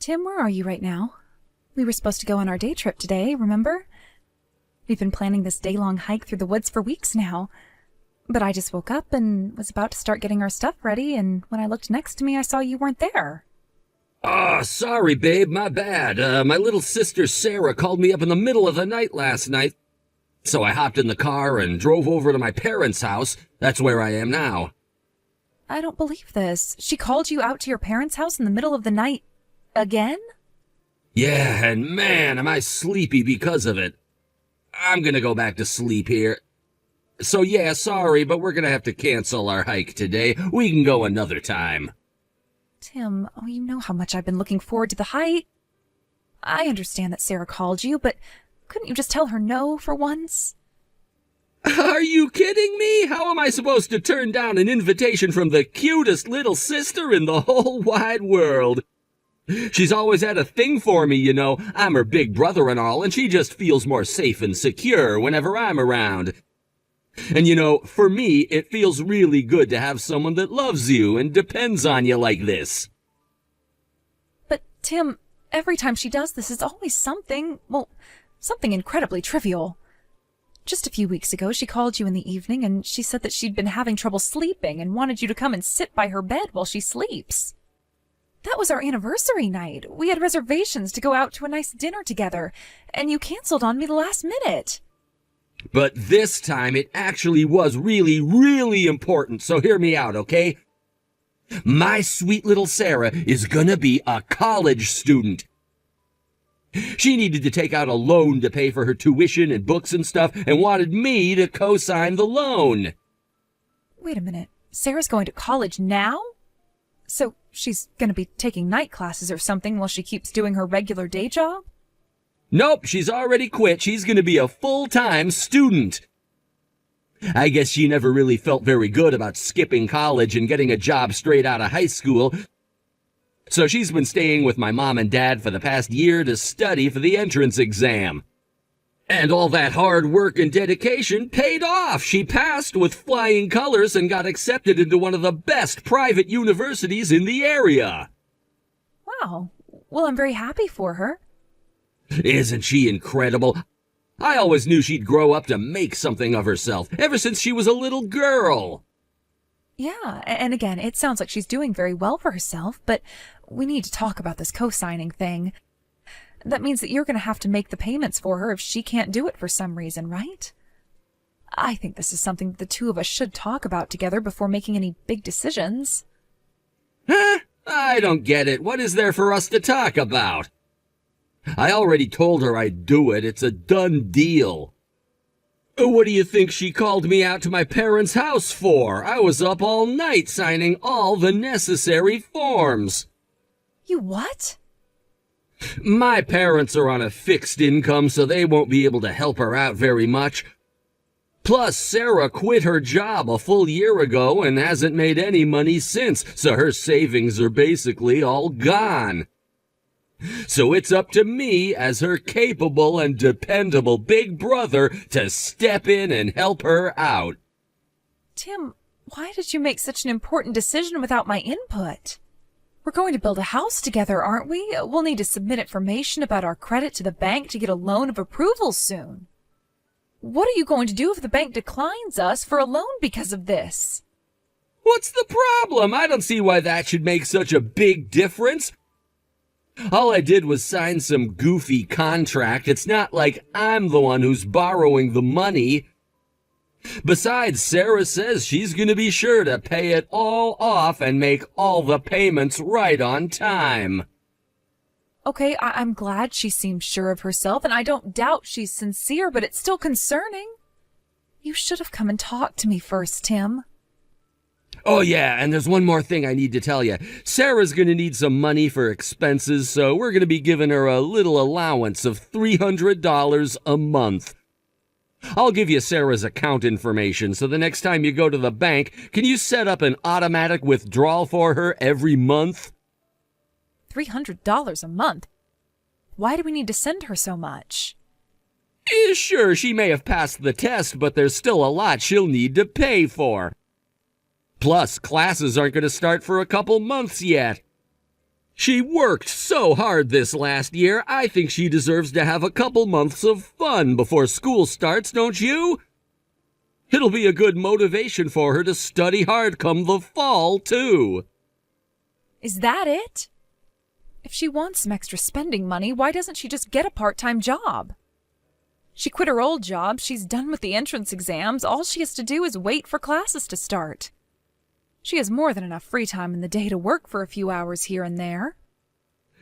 Tim, where are you right now? We were supposed to go on our day trip today, remember? We've been planning this day-long hike through the woods for weeks now. But I just woke up and was about to start getting our stuff ready, and when I looked next to me, I saw you weren't there. Oh, sorry, babe, my bad. My little sister Sarah called me up in the middle of the night last night, so I hopped in the car and drove over to my parents' house. That's where I am now. I don't believe this. She called you out to your parents' house in the middle of the night again? Yeah, and man, am I sleepy because of it. I'm gonna go back to sleep here. So yeah, sorry, but we're gonna have to cancel our hike today. We can go another time. Tim, oh, you know how much I've been looking forward to the hike. I understand that Sarah called you, but couldn't you just tell her no for once? Are you kidding me? How am I supposed to turn down an invitation from the cutest little sister in the whole wide world? She's always had a thing for me, you know. I'm her big brother and all, and she just feels more safe and secure whenever I'm around. And you know, for me, it feels really good to have someone that loves you and depends on you like this. But, Tim, every time she does this, it's always something incredibly trivial. Just a few weeks ago, she called you in the evening and she said that she'd been having trouble sleeping and wanted you to come and sit by her bed while she sleeps. That was our anniversary night. We had reservations to go out to a nice dinner together, and you canceled on me the last minute. But this time it actually was really, really important, so hear me out, okay? My sweet little Sarah is gonna be a college student. She needed to take out a loan to pay for her tuition and books and stuff, and wanted me to co-sign the loan. Wait a minute. Sarah's going to college now? So she's going to be taking night classes or something while she keeps doing her regular day job? Nope, she's already quit. She's going to be a full-time student. I guess she never really felt very good about skipping college and getting a job straight out of high school. So she's been staying with my mom and dad for the past year to study for the entrance exam. And all that hard work and dedication paid off. She passed with flying colors and got accepted into one of the best private universities in the area. Wow. Well, I'm very happy for her. Isn't she incredible? I always knew she'd grow up to make something of herself, ever since she was a little girl. Yeah, and again, it sounds like she's doing very well for herself, but we need to talk about this co-signing thing. That means that you're going to have to make the payments for her if she can't do it for some reason, right? I think this is something that the two of us should talk about together before making any big decisions. Huh? I don't get it. What is there for us to talk about? I already told her I'd do it. It's a done deal. What do you think she called me out to my parents' house for? I was up all night signing all the necessary forms. You what? My parents are on a fixed income, so they won't be able to help her out very much. Plus, Sarah quit her job a full year ago and hasn't made any money since, so her savings are basically all gone. So it's up to me, as her capable and dependable big brother, to step in and help her out. Tim, why did you make such an important decision without my input? We're going to build a house together, aren't we? We'll need to submit information about our credit to the bank to get a loan of approval soon. What are you going to do if the bank declines us for a loan because of this? What's the problem? I don't see why that should make such a big difference. All I did was sign some goofy contract. It's not like I'm the one who's borrowing the money. Besides, Sarah says she's going to be sure to pay it all off and make all the payments right on time. Okay, I'm glad she seems sure of herself, and I don't doubt she's sincere, but it's still concerning. You should have come and talked to me first, Tim. Oh yeah, and there's one more thing I need to tell you. Sarah's going to need some money for expenses, so we're going to be giving her a little allowance of $300 a month. I'll give you Sarah's account information, so the next time you go to the bank, can you set up an automatic withdrawal for her every month? $300 a month? Why do we need to send her so much? Sure, she may have passed the test, but there's still a lot she'll need to pay for. Plus, classes aren't going to start for a couple months yet. She worked so hard this last year, I think she deserves to have a couple months of fun before school starts, don't you? It'll be a good motivation for her to study hard come the fall, too. Is that it? If she wants some extra spending money, why doesn't she just get a part-time job? She quit her old job, she's done with the entrance exams, all she has to do is wait for classes to start. She has more than enough free time in the day to work for a few hours here and there.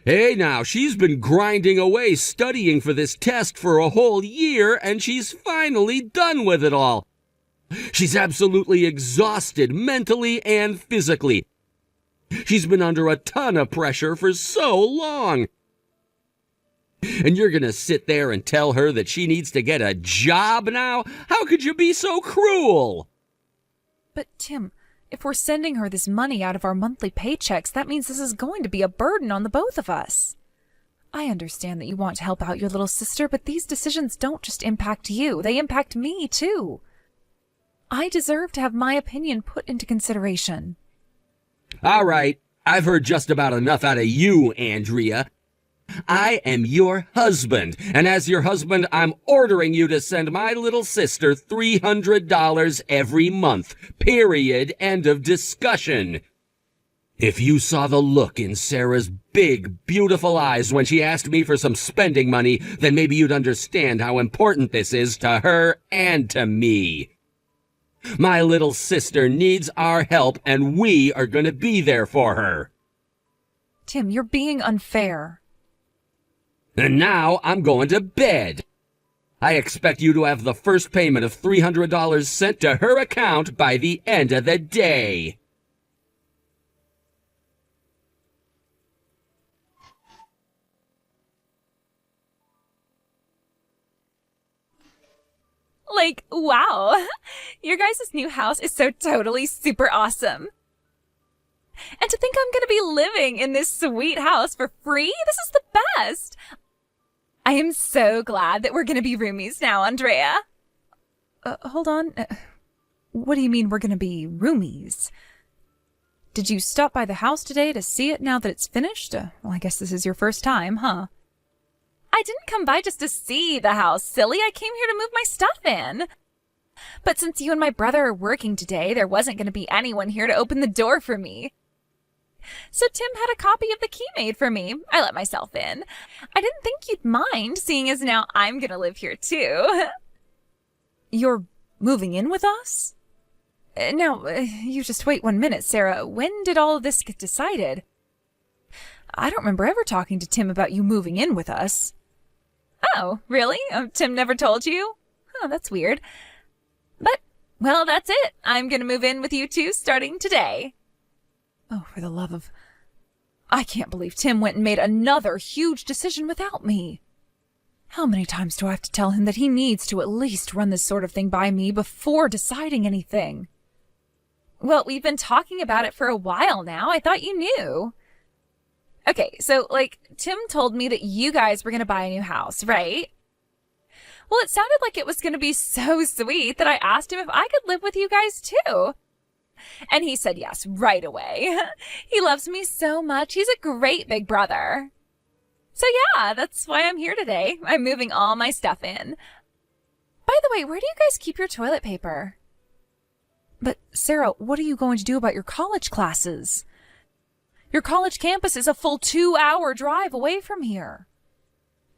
Hey now, she's been grinding away studying for this test for a whole year, and she's finally done with it all. She's absolutely exhausted mentally and physically. She's been under a ton of pressure for so long. And you're gonna sit there and tell her that she needs to get a job now? How could you be so cruel? But Tim, if we're sending her this money out of our monthly paychecks, that means this is going to be a burden on the both of us. I understand that you want to help out your little sister, but these decisions don't just impact you, they impact me too. I deserve to have my opinion put into consideration. All right, I've heard just about enough out of you, Andrea. I am your husband, and as your husband, I'm ordering you to send my little sister $300 every month. Period. End of discussion. If you saw the look in Sarah's big, beautiful eyes when she asked me for some spending money, then maybe you'd understand how important this is to her and to me. My little sister needs our help, and we are going to be there for her. Tim, you're being unfair. And now I'm going to bed. I expect you to have the first payment of $300 sent to her account by the end of the day. Like, wow, your guys' new house is so totally super awesome. And to think I'm going to be living in this sweet house for free? This is the best. I am so glad that we're going to be roomies now, Andrea. Hold on. What do you mean we're going to be roomies? Did you stop by the house today to see it now that it's finished? Well, I guess this is your first time, huh? I didn't come by just to see the house, silly. I came here to move my stuff in. But since you and my brother are working today, there wasn't going to be anyone here to open the door for me. So Tim had a copy of the key made for me. I let myself in. I didn't think you'd mind, seeing as now I'm going to live here too. You're moving in with us? Now, you just wait 1 minute, Sarah. When did all of this get decided? I don't remember ever talking to Tim about you moving in with us. Oh, really? Tim never told you? Oh, that's weird. But, well, that's it. I'm going to move in with you two starting today. Oh, for the love of... I can't believe Tim went and made another huge decision without me. How many times do I have to tell him that he needs to at least run this sort of thing by me before deciding anything? Well, we've been talking about it for a while now. I thought you knew. Okay, so, Tim told me that you guys were going to buy a new house, right? Well, it sounded like it was going to be so sweet that I asked him if I could live with you guys too. And he said yes right away. He loves me so much. He's a great big brother. So yeah, that's why I'm here today. I'm moving all my stuff in. By the way, where do you guys keep your toilet paper? But Sarah, what are you going to do about your college classes? Your college campus is a full 2-hour drive away from here.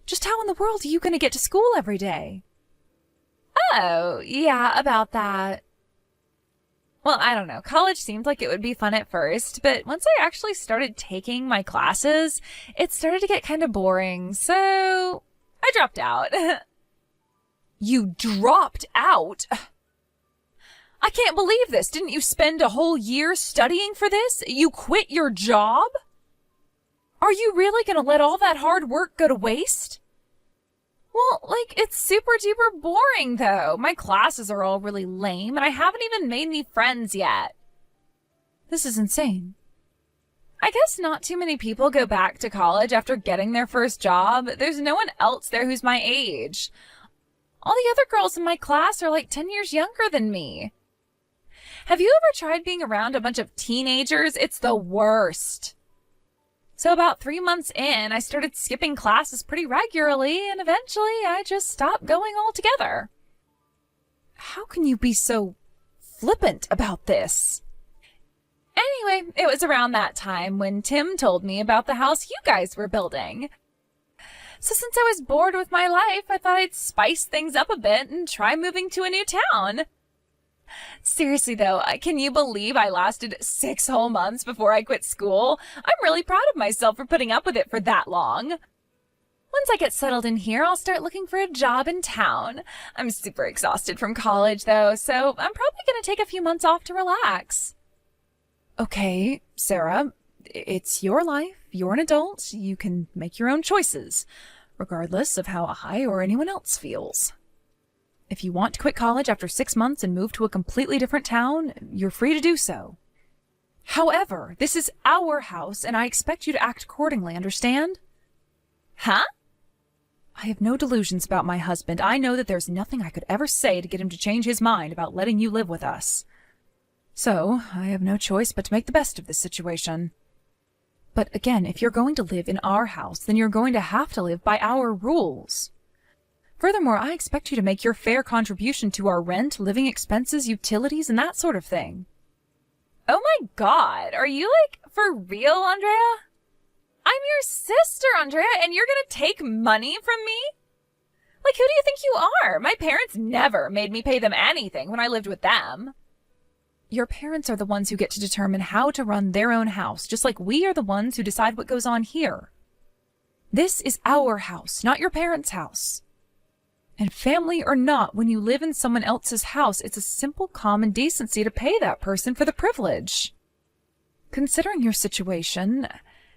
Just how in the world are you going to get to school every day? Oh, yeah, about that. Well, I don't know. College seemed like it would be fun at first, but once I actually started taking my classes, it started to get kind of boring, so I dropped out. You dropped out? I can't believe this. Didn't you spend a whole year studying for this? You quit your job? Are you really going to let all that hard work go to waste? Well, it's super duper boring, though. My classes are all really lame, and I haven't even made any friends yet. This is insane. I guess not too many people go back to college after getting their first job. There's no one else there who's my age. All the other girls in my class are 10 years younger than me. Have you ever tried being around a bunch of teenagers? It's the worst. So about 3 months in, I started skipping classes pretty regularly, and eventually I just stopped going altogether. How can you be so flippant about this? Anyway, it was around that time when Tim told me about the house you guys were building. So since I was bored with my life, I thought I'd spice things up a bit and try moving to a new town. Seriously though, can you believe I lasted 6 whole months before I quit school? I'm really proud of myself for putting up with it for that long. Once I get settled in here, I'll start looking for a job in town. I'm super exhausted from college though, so I'm probably going to take a few months off to relax. Okay, Sarah, it's your life. You're an adult. You can make your own choices, regardless of how I or anyone else feels. If you want to quit college after 6 months and move to a completely different town, you're free to do so. However, this is our house, and I expect you to act accordingly, understand? Huh? I have no delusions about my husband. I know that there's nothing I could ever say to get him to change his mind about letting you live with us. So, I have no choice but to make the best of this situation. But again, if you're going to live in our house, then you're going to have to live by our rules. Furthermore, I expect you to make your fair contribution to our rent, living expenses, utilities, and that sort of thing. Oh my God, are you for real, Andrea? I'm your sister, Andrea, and you're gonna take money from me? Who do you think you are? My parents never made me pay them anything when I lived with them. Your parents are the ones who get to determine how to run their own house, just like we are the ones who decide what goes on here. This is our house, not your parents' house. And family or not, when you live in someone else's house, it's a simple common decency to pay that person for the privilege. Considering your situation,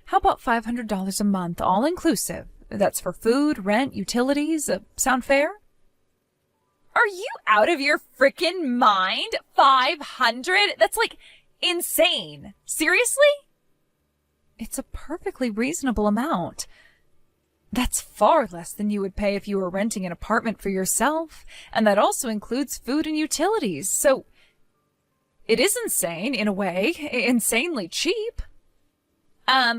how about $500 a month, all inclusive? That's for food, rent, utilities. Sound fair? Are you out of your frickin' mind? 500? That's insane. Seriously? It's a perfectly reasonable amount. That's far less than you would pay if you were renting an apartment for yourself, and that also includes food and utilities, so it is insane, in a way, insanely cheap.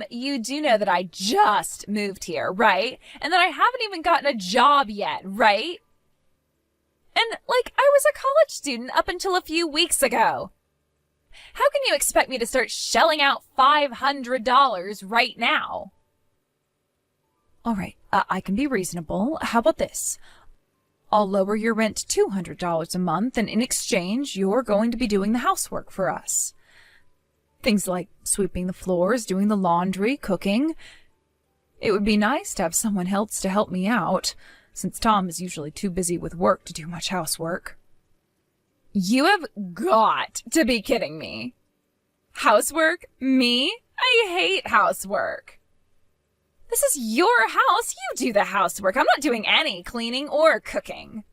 You do know that I just moved here, right? And that I haven't even gotten a job yet, right? And, I was a college student up until a few weeks ago. How can you expect me to start shelling out $500 right now? All right, I can be reasonable. How about this? I'll lower your rent to $200 a month, and in exchange, you're going to be doing the housework for us. Things like sweeping the floors, doing the laundry, cooking. It would be nice to have someone else to help me out, since Tom is usually too busy with work to do much housework. You have got to be kidding me. Housework? Me? I hate housework. This is your house. You do the housework. I'm not doing any cleaning or cooking.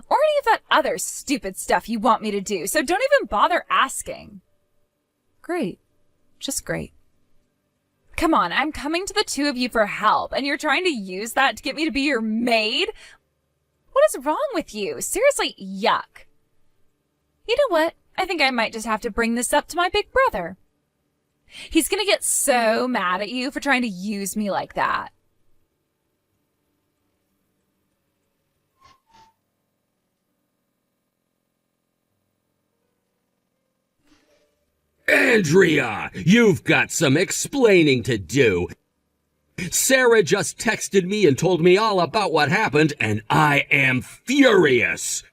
Or any of that other stupid stuff you want me to do, so don't even bother asking. Great. Just great. Come on, I'm coming to the two of you for help, and you're trying to use that to get me to be your maid? What is wrong with you? Seriously, yuck. You know what? I think I might just have to bring this up to my big brother. He's gonna get so mad at you for trying to use me like that. Andrea, you've got some explaining to do. Sarah just texted me and told me all about what happened, and I am furious.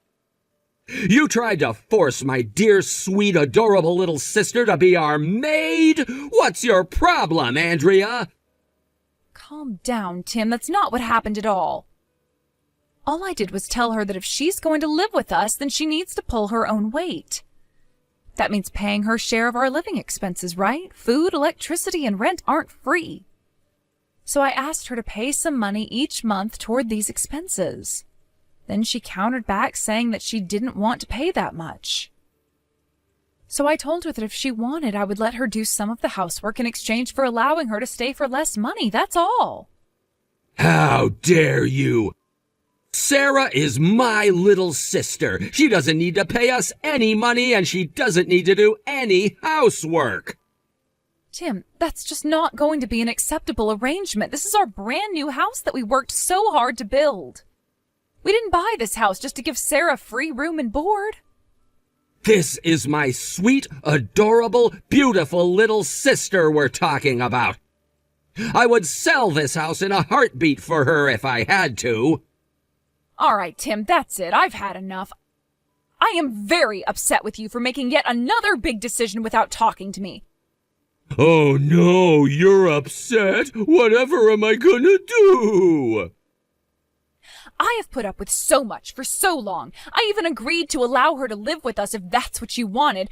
You tried to force my dear, sweet, adorable little sister to be our maid? What's your problem, Andrea? Calm down, Tim. That's not what happened at all. All I did was tell her that if she's going to live with us, then she needs to pull her own weight. That means paying her share of our living expenses, right? Food, electricity, and rent aren't free. So I asked her to pay some money each month toward these expenses. Then she countered back saying that she didn't want to pay that much. So I told her that if she wanted, I would let her do some of the housework in exchange for allowing her to stay for less money, that's all. How dare you! Sarah is my little sister. She doesn't need to pay us any money, and she doesn't need to do any housework. Tim, that's just not going to be an acceptable arrangement. This is our brand new house that we worked so hard to build. We didn't buy this house just to give Sarah free room and board. This is my sweet, adorable, beautiful little sister we're talking about. I would sell this house in a heartbeat for her if I had to. All right, Tim, that's it. I've had enough. I am very upset with you for making yet another big decision without talking to me. Oh no, you're upset? Whatever am I gonna do? I have put up with so much for so long. I even agreed to allow her to live with us if that's what you wanted.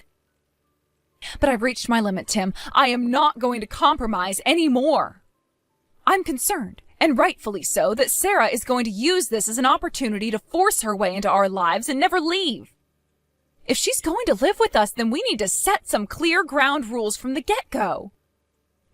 But I've reached my limit, Tim. I am not going to compromise anymore. I'm concerned, and rightfully so, that Sarah is going to use this as an opportunity to force her way into our lives and never leave. If she's going to live with us, then we need to set some clear ground rules from the get-go.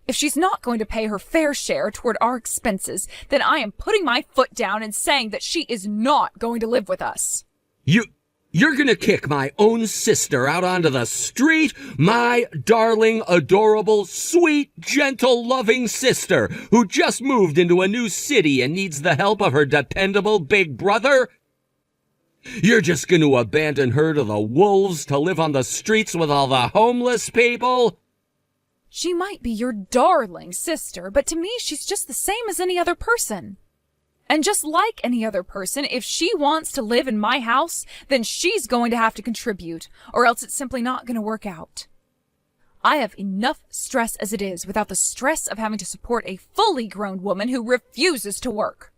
If she's not going to pay her fair share toward our expenses, then I am putting my foot down and saying that she is not going to live with us. You're gonna kick my own sister out onto the street? My darling, adorable, sweet, gentle, loving sister who just moved into a new city and needs the help of her dependable big brother? You're just gonna abandon her to the wolves to live on the streets with all the homeless people? She might be your darling sister, but to me she's just the same as any other person. And just like any other person, if she wants to live in my house, then she's going to have to contribute, or else it's simply not going to work out. I have enough stress as it is without the stress of having to support a fully grown woman who refuses to work.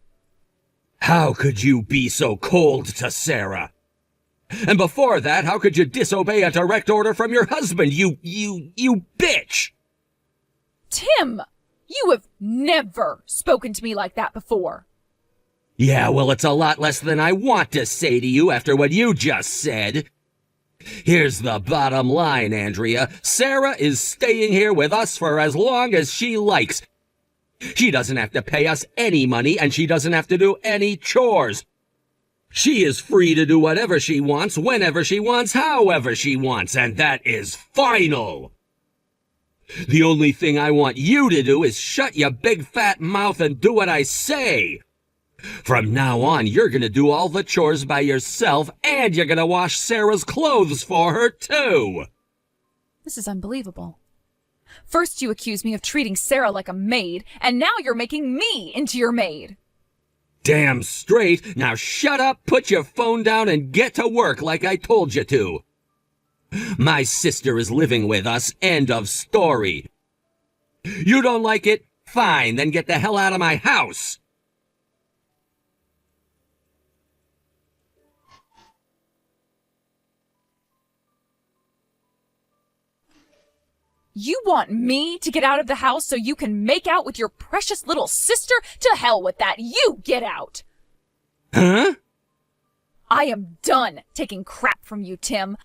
How could you be so cold to Sarah? And before that, how could you disobey a direct order from your husband, you bitch? Tim, you have never spoken to me like that before. Yeah, well, it's a lot less than I want to say to you after what you just said. Here's the bottom line, Andrea. Sarah is staying here with us for as long as she likes. She doesn't have to pay us any money, and she doesn't have to do any chores. She is free to do whatever she wants, whenever she wants, however she wants, and that is final. The only thing I want you to do is shut your big fat mouth and do what I say. From now on, you're gonna do all the chores by yourself, and you're gonna wash Sarah's clothes for her, too. This is unbelievable. First you accuse me of treating Sarah like a maid, and now you're making me into your maid. Damn straight. Now shut up, put your phone down, and get to work like I told you to. My sister is living with us. End of story. You don't like it? Fine, then get the hell out of my house. You want me to get out of the house so you can make out with your precious little sister? To hell with that. You get out. Huh? I am done taking crap from you, Tim.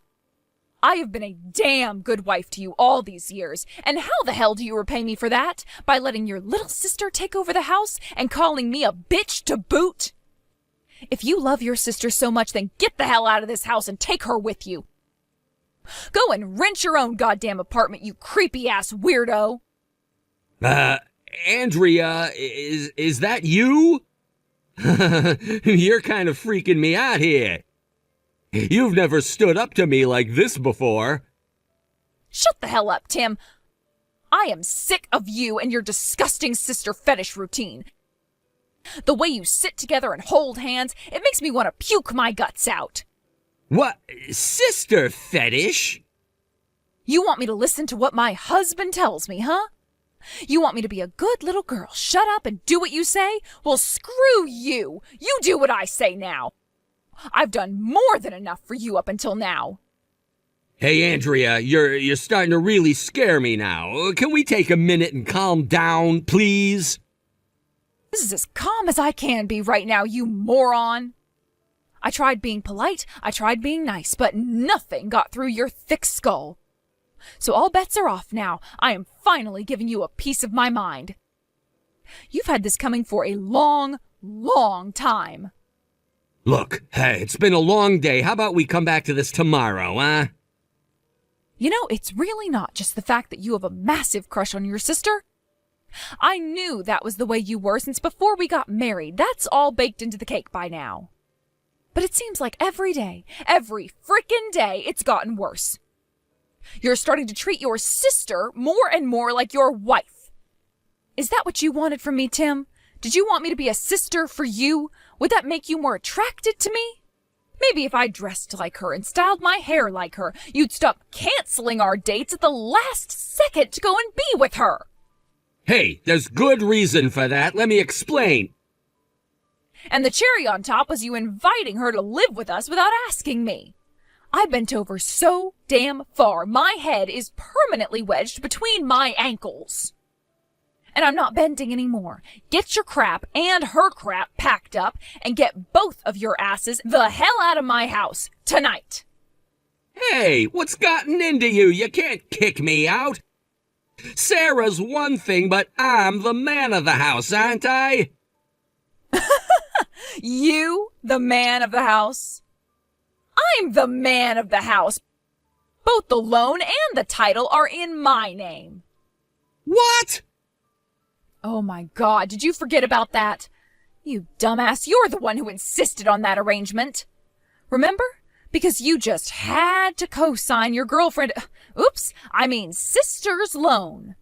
I have been a damn good wife to you all these years, and how the hell do you repay me for that? By letting your little sister take over the house and calling me a bitch to boot? If you love your sister so much, then get the hell out of this house and take her with you. Go and rent your own goddamn apartment, you creepy-ass weirdo. Andrea, is that you? You're kind of freaking me out here. You've never stood up to me like this before. Shut the hell up, Tim. I am sick of you and your disgusting sister fetish routine. The way you sit together and hold hands, it makes me want to puke my guts out. What? Sister fetish? You want me to listen to what my husband tells me, huh? You want me to be a good little girl, shut up and do what you say? Well, screw you. You do what I say now. I've done more than enough for you up until now. Hey, Andrea, you're starting to really scare me now. Can we take a minute and calm down, please? This is as calm as I can be right now, you moron. I tried being polite, I tried being nice, but nothing got through your thick skull. So all bets are off now. I am finally giving you a piece of my mind. You've had this coming for a long, long time. Look, hey, it's been a long day. How about we come back to this tomorrow, huh? You know, it's really not just the fact that you have a massive crush on your sister. I knew that was the way you were since before we got married. That's all baked into the cake by now. But it seems like every day, every frickin' day, it's gotten worse. You're starting to treat your sister more and more like your wife. Is that what you wanted from me, Tim? Did you want me to be a sister for you? Would that make you more attracted to me? Maybe if I dressed like her and styled my hair like her, you'd stop canceling our dates at the last second to go and be with her. Hey, there's good reason for that. Let me explain. And the cherry on top was you inviting her to live with us without asking me. I bent over so damn far, my head is permanently wedged between my ankles. And I'm not bending anymore. Get your crap and her crap packed up and get both of your asses the hell out of my house tonight. Hey, what's gotten into you? You can't kick me out. Sarah's one thing, but I'm the man of the house, aren't I? You, the man of the house? I'm the man of the house. Both the loan and the title are in my name. What? Oh my God, did you forget about that? You dumbass, you're the one who insisted on that arrangement. Remember? Because you just had to co-sign your sister's loan.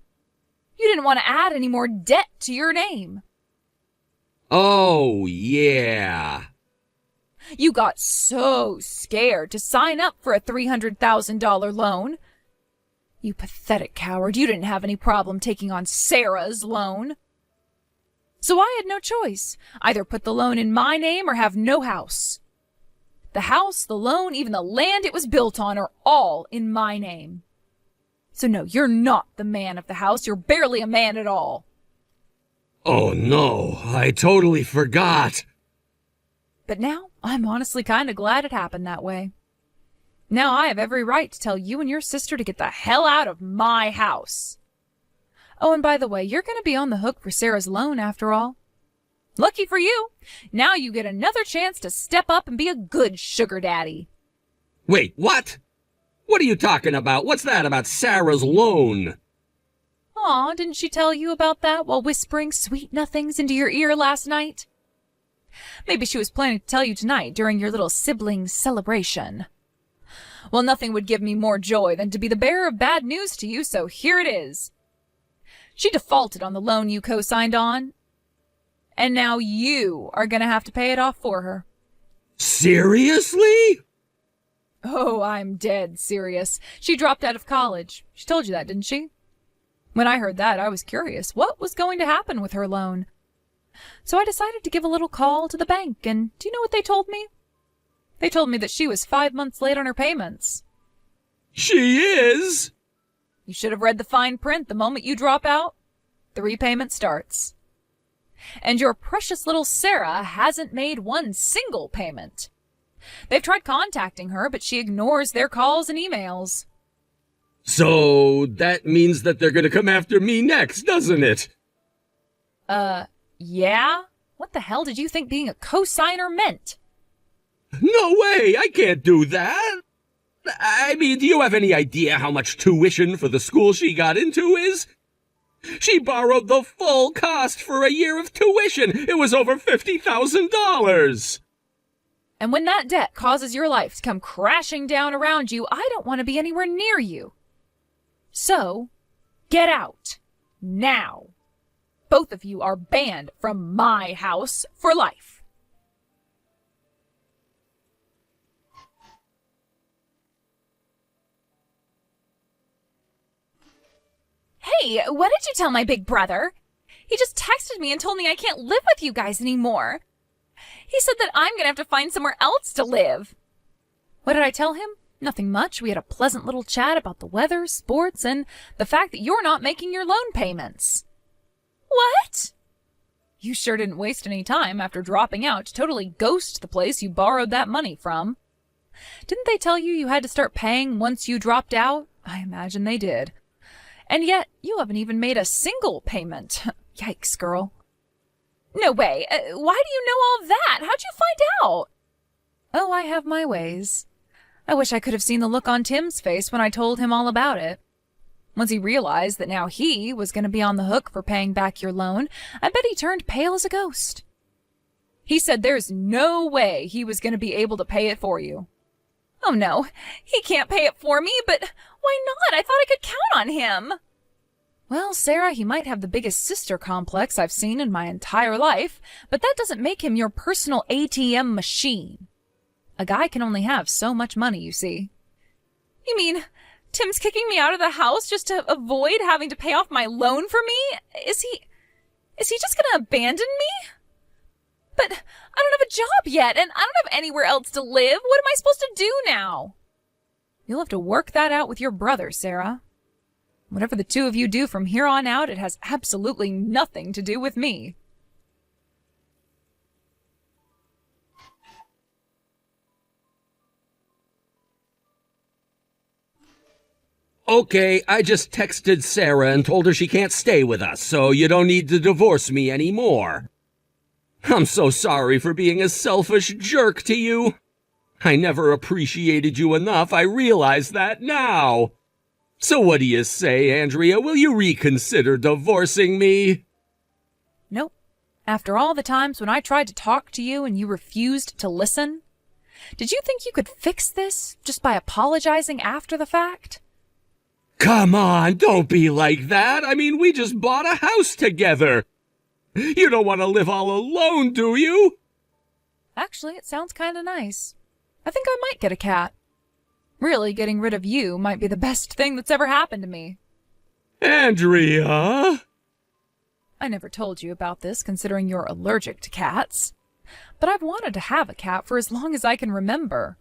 You didn't want to add any more debt to your name. Oh, yeah. You got so scared to sign up for a $300,000 loan. You pathetic coward, you didn't have any problem taking on Sarah's loan. So I had no choice. Either put the loan in my name or have no house. The house, the loan, even the land it was built on are all in my name. So no, you're not the man of the house. You're barely a man at all. Oh no, I totally forgot. But now, I'm honestly kind of glad it happened that way. Now I have every right to tell you and your sister to get the hell out of my house. Oh, and by the way, you're going to be on the hook for Sarah's loan after all. Lucky for you. Now you get another chance to step up and be a good sugar daddy. Wait, what? What are you talking about? What's that about Sarah's loan? Aw, didn't she tell you about that while whispering sweet nothings into your ear last night? Maybe she was planning to tell you tonight during your little sibling celebration. Well, nothing would give me more joy than to be the bearer of bad news to you, so here it is. She defaulted on the loan you co-signed on, and now you are going to have to pay it off for her. Seriously? Oh, I'm dead serious. She dropped out of college. She told you that, didn't she? When I heard that, I was curious what was going to happen with her loan. So I decided to give a little call to the bank, and do you know what they told me? They told me that she was 5 months late on her payments. She is? You should have read the fine print. The moment you drop out, the repayment starts. And your precious little Sarah hasn't made one single payment. They've tried contacting her, but she ignores their calls and emails. So that means that they're gonna come after me next, doesn't it? Yeah? What the hell did you think being a co-signer meant? No way! I can't do that! I mean, do you have any idea how much tuition for the school she got into is? She borrowed the full cost for a year of tuition! It was over $50,000! And when that debt causes your life to come crashing down around you, I don't want to be anywhere near you. So, get out. Now. Both of you are banned from my house for life. Hey, what did you tell my big brother? He just texted me and told me I can't live with you guys anymore. He said that I'm gonna have to find somewhere else to live. What did I tell him? Nothing much. We had a pleasant little chat about the weather, sports, and the fact that you're not making your loan payments. What? You sure didn't waste any time after dropping out to totally ghost the place you borrowed that money from. Didn't they tell you had to start paying once you dropped out? I imagine they did. And yet, you haven't even made a single payment. Yikes, girl. No way. Why do you know all that? How'd you find out? Oh, I have my ways. I wish I could have seen the look on Tim's face when I told him all about it. Once he realized that now he was going to be on the hook for paying back your loan, I bet he turned pale as a ghost. He said there's no way he was going to be able to pay it for you. Oh no, he can't pay it for me, but why not? I thought I could count on him. Well, Sarah, he might have the biggest sister complex I've seen in my entire life, but that doesn't make him your personal ATM machine. A guy can only have so much money, you see. You mean Tim's kicking me out of the house just to avoid having to pay off my loan for me? Is he just gonna abandon me? But I don't have a job yet, and I don't have anywhere else to live. What am I supposed to do now? You'll have to work that out with your brother, Sarah. Whatever the two of you do from here on out, it has absolutely nothing to do with me. Okay, I just texted Sarah and told her she can't stay with us, so you don't need to divorce me anymore. I'm so sorry for being a selfish jerk to you. I never appreciated you enough. I realize that now. So what do you say, Andrea? Will you reconsider divorcing me? Nope. After all the times when I tried to talk to you and you refused to listen? Did you think you could fix this just by apologizing after the fact? Come on, don't be like that. I mean, we just bought a house together. You don't want to live all alone, do you? Actually, it sounds kind of nice. I think I might get a cat. Really, getting rid of you might be the best thing that's ever happened to me. Andrea? I never told you about this, considering you're allergic to cats. But I've wanted to have a cat for as long as I can remember.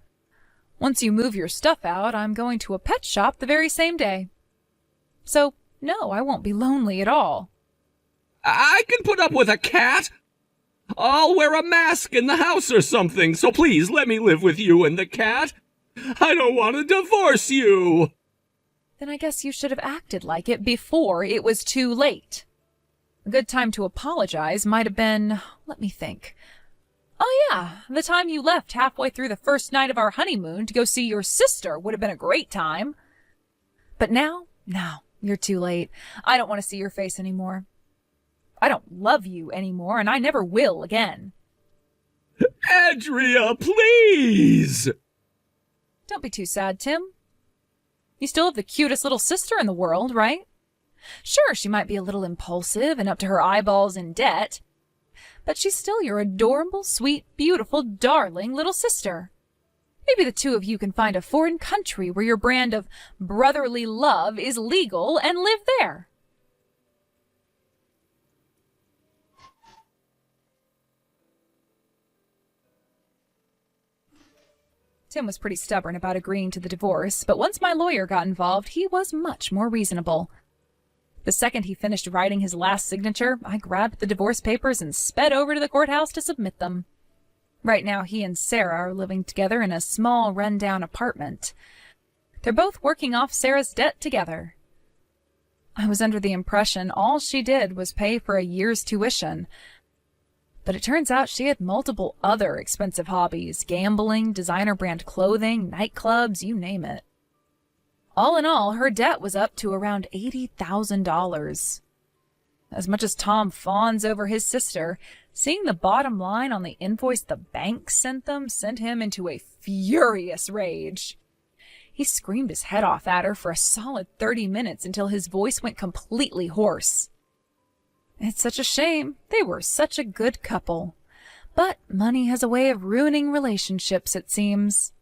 Once you move your stuff out, I'm going to a pet shop the very same day. So, no, I won't be lonely at all. I can put up with a cat. I'll wear a mask in the house or something, so please let me live with you and the cat. I don't want to divorce you. Then I guess you should have acted like it before it was too late. A good time to apologize might have been, let me think. Oh yeah, the time you left halfway through the first night of our honeymoon to go see your sister would have been a great time. But now, no, you're too late. I don't want to see your face anymore. I don't love you anymore, and I never will again. Andrea, please! Don't be too sad, Tim. You still have the cutest little sister in the world, right? Sure, she might be a little impulsive and up to her eyeballs in debt, but she's still your adorable, sweet, beautiful, darling little sister. Maybe the two of you can find a foreign country where your brand of brotherly love is legal and live there. Tim was pretty stubborn about agreeing to the divorce, but once my lawyer got involved, he was much more reasonable. The second he finished writing his last signature, I grabbed the divorce papers and sped over to the courthouse to submit them. Right now, he and Sarah are living together in a small, run-down apartment. They're both working off Sarah's debt together. I was under the impression all she did was pay for a year's tuition, but it turns out she had multiple other expensive hobbies: gambling, designer brand clothing, nightclubs, you name it. All in all, her debt was up to around $80,000. As much as Tom fawns over his sister, seeing the bottom line on the invoice the bank sent them sent him into a furious rage. He screamed his head off at her for a solid 30 minutes until his voice went completely hoarse. It's such a shame. They were such a good couple. But money has a way of ruining relationships, it seems.